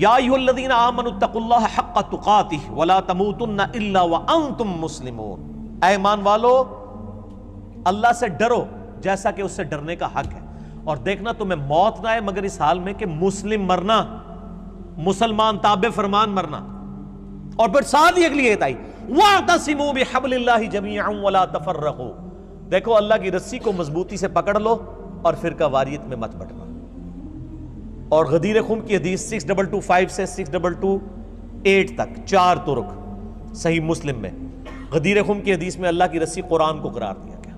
یا ایھا الذین آمنوا اتقوا اللہ حق تقاتہ ولا تموتن الا وانتم مسلمون، اے ایمان والو اللہ سے ڈرو جیسا کہ اس سے ڈرنے کا حق ہے، اور دیکھنا تمہیں موت نہ آئے مگر اس حال میں کہ مسلم مرنا، مسلمان تابع فرمان مرنا۔ اور پھر ساتھ ہی اگلی ایت آئی وَاعْتَصِمُوا بِحَبْلِ اللَّهِ جَمِيعًا وَلَا تَفَرَّقُوا، دیکھو اللہ کی رسی کو مضبوطی سے پکڑ لو اور فرقہ واریت میں مت بٹنا۔ اور غدیر خم کی حدیث 6225 سے 6228 تک 4 طرق صحیح مسلم میں، غدیر خم کی حدیث میں اللہ کی رسی قرآن کو قرار دیا گیا۔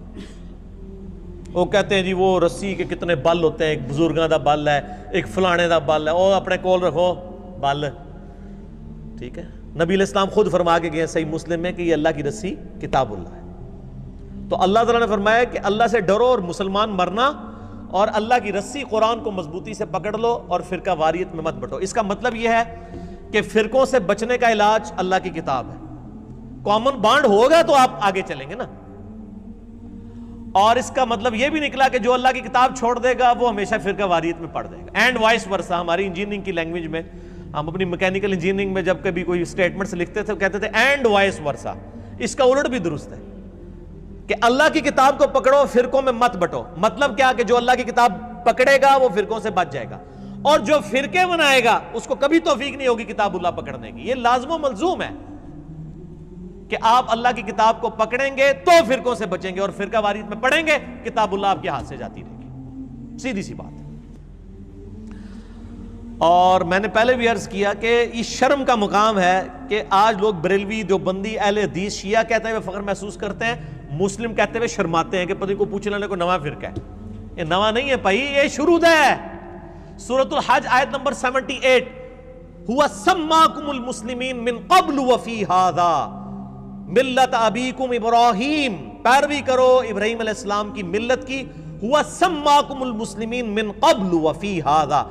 وہ کہتے ہیں جی وہ رسی کے کتنے بل ہوتے ہیں، ایک بزرگاں دا بل ہے، ایک فلانے دا بل ہے، وہ اپنے کول رکھو بل، ٹھیک ہے۔ نبی علیہ السلام خود فرما کے گئے صحیح مسلم میں کہ یہ اللہ کی رسی کتاب اللہ ہے۔ تو اللہ تعالیٰ نے فرمایا کہ اللہ سے ڈرو اور مسلمان مرنا، اور اللہ کی رسی قرآن کو مضبوطی سے پکڑ لو اور فرقہ واریت میں مت بٹو۔ اس کا مطلب یہ ہے کہ فرقوں سے بچنے کا علاج اللہ کی کتاب ہے۔ کامن بانڈ ہوگا تو آپ آگے چلیں گے نا، اور اس کا مطلب یہ بھی نکلا کہ جو اللہ کی کتاب چھوڑ دے گا وہ ہمیشہ فرقہ واریت میں پڑ جائے گا، اینڈ وائس ورسا۔ ہماری انجینئرنگ کی لینگویج میں، ہم اپنی میکینیکل انجینئرنگ میں جب کبھی کوئی اسٹیٹمنٹس لکھتے تھے کہتے تھے اینڈ وائس ورسا، اس کا الٹ بھی درست ہے کہ اللہ کی کتاب کو پکڑو فرقوں میں مت بٹو۔ مطلب کیا کہ جو اللہ کی کتاب پکڑے گا وہ فرقوں سے بچ جائے گا، اور جو فرقے بنائے گا اس کو کبھی توفیق نہیں ہوگی کتاب اللہ پکڑنے کی۔ یہ لازم و ملزوم ہے کہ آپ اللہ کی کتاب کو پکڑیں گے تو فرقوں سے بچیں گے، اور فرقہ واریت میں پڑھیں گے کتاب اللہ آپ کے ہاتھ سے جاتی رہے گی، سیدھی سی بات ہے۔ اور میں نے پہلے بھی عرض کیا کہ یہ شرم کا مقام ہے کہ آج لوگ بریلوی، دیوبندی، اہل حدیث، شیعہ کہتے ہوئے فخر محسوس کرتے ہیں، مسلم کہتے ہوئے شرماتے ہیں کہ پتہ کو پوچھنے والے کو نواں فرقہ ہے۔ یہ نواں نہیں ہے بھائی، یہ شروع ہے۔ سورۃ الحج آیت نمبر 78 هو سماکم المسلمین من قبل وفی ھذا ملت ابیکم ابراہیم، پیروی کرو ابراہیم علیہ السلام کی ملت کی۔ هو سماکم المسلمین من قبل وفی ھذا،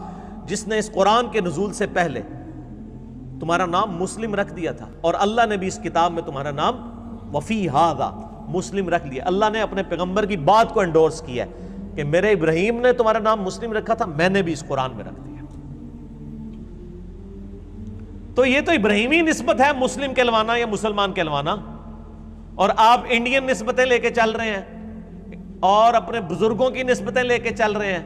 جس نے اس قرآن کے نزول سے پہلے تمہارا نام مسلم رکھ دیا تھا، اور اللہ نے بھی اس کتاب میں تمہارا نام وفی ھذا مسلم رکھ لیا۔ اللہ نے اپنے پیغمبر کی بات کو انڈورس کیا ہے کہ میرے ابراہیم نے تمہارا نام مسلم رکھا تھا، میں نے بھی اس قرآن میں رکھ دیا۔ تو یہ تو ابراہیمی نسبت ہے، مسلم کہلوانا یا مسلمان کہلوانا، اور آپ انڈین نسبتیں لے کے چل رہے ہیں اور اپنے بزرگوں کی نسبتیں لے کے چل رہے ہیں۔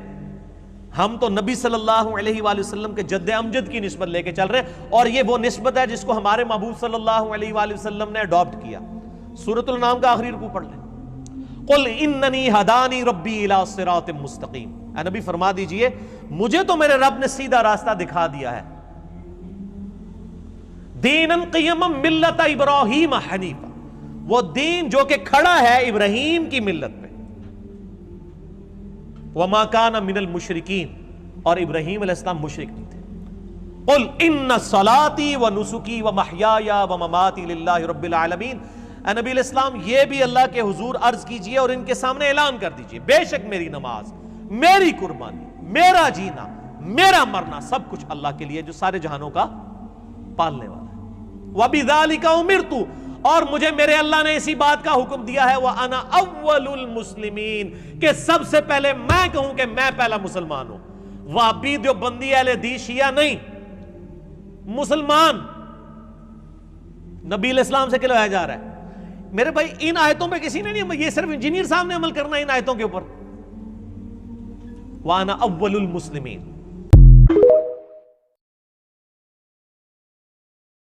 ہم تو نبی صلی اللہ علیہ وآلہ وسلم کے جد امجد کی نسبت لے کے چل رہے ہیں، اور یہ وہ نسبت ہے جس کو ہمارے محبوب صلی اللہ علیہ وآلہ وسلم نے اڈاپٹ کیا۔ سورۃ الانعام کا آخری رکوع پڑھ لیں، قل اننی ہدانی ربی الی صراط مستقیم، اے نبی فرما دیجئے مجھے تو میرے رب نے سیدھا راستہ دکھا دیا ہے، دینا قیما ملت ابراہیم حنیفا، وہ دین جو کہ کھڑا ہے ابراہیم کی ملت پہ، وما کان من المشرکین، اور ابراہیم علیہ السلام مشرک نہیں تھے۔ قل ان صلاتی ونسکی ومحیای ومماتی للہ رب العالمین، اے نبی علیہ السلام یہ بھی اللہ کے حضور عرض کیجئے اور ان کے سامنے اعلان کر دیجئے، بے شک میری نماز، میری قربانی، میرا جینا، میرا مرنا سب کچھ اللہ کے لیے جو سارے جہانوں کا پالنے والا ہے۔ وَبِذَلِكَ أُمِرْتُ، اور مجھے میرے اللہ نے اسی بات کا حکم دیا ہے، وَأَنَا أَوَّلُ الْمُسْلِمِينَ، کہ سب سے پہلے میں کہوں کہ میں پہلا مسلمان ہوں۔ وہابی، دیوبندی، اہل حدیث، شیعہ نہیں، مسلمان نبی علیہ السلام سے کہلایا جا رہا ہے۔ میرے بھائی ان آیتوں پہ کسی نے نہیں، یہ صرف انجینئر صاحب نے عمل کرنا ہے ان آیتوں کے اوپر۔ وَأَنَا أَوَّلُ الْمُسْلِمِينَ،